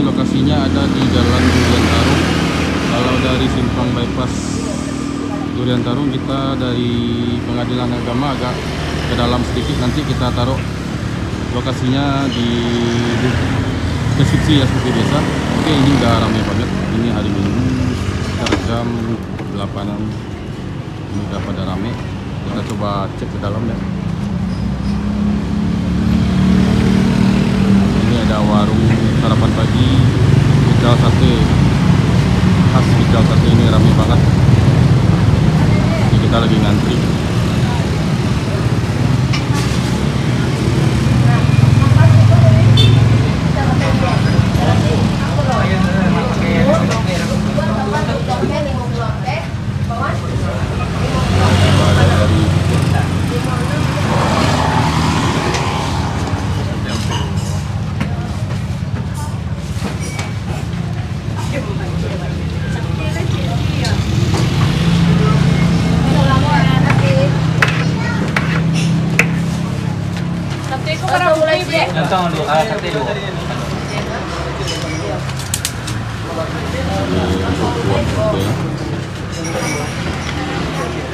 Lokasinya ada di Jalan Durian Tarung. Kalau dari simpang bypass Durian Tarung, kita dari Pengadilan Agama agak ke dalam sedikit. Nanti kita taruh lokasinya di deskripsi ya seperti biasa. Oke, ini udah ramai banget. Ini hari Minggu sekitar jam 8-an. Ini udah pada ramai. Kita coba cek ke dalam ya. Ini ada warung sarapan pagi Pical Sate, khas Pical Sate. Ini ramai banget. Ini kita lagi ngantri.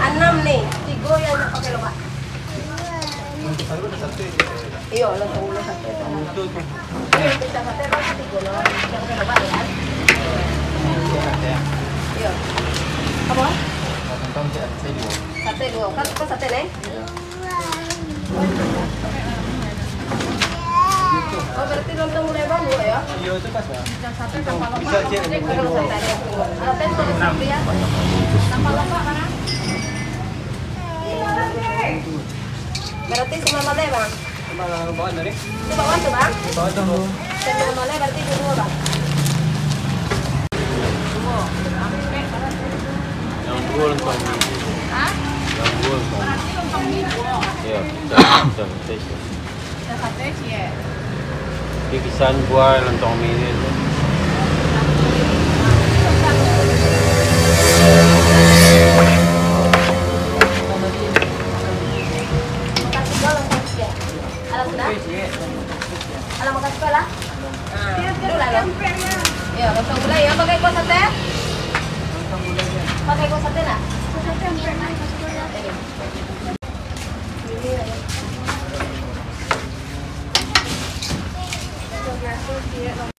Enam nih, 3 yang pakai lo, Pak. Iya, langsung udah sate. Bisa sate Pak, 3 lo. Yang pakai lo, Pak, ya. Iya. Apa? Sate 2. Kan kok sate nih? Oh, berarti lontong mulai baru ya? Iya, itu pas ya. Sate tanpa lopak. Bisa cek. Kalau sate ada. Ada tempe sate ya. Tanpa lopak mana? Berarti semua malai, Bang? Bawaan dari? Itu bawaan tuh, Bang? Bawaan tuh. Semua malai berarti dua, Bang? Yang dua lontong. Hah? Yang dua lontong. Berarti lontong mie. Iya, bisa sate. Bisa sate sih ya. Ini kisahan buah lontong mie ini. Alam makasih pala. Dulu lah lo. Iya, lontong gulai ya. Pakai kuah sate? Pakai kuah sate nak? Sate.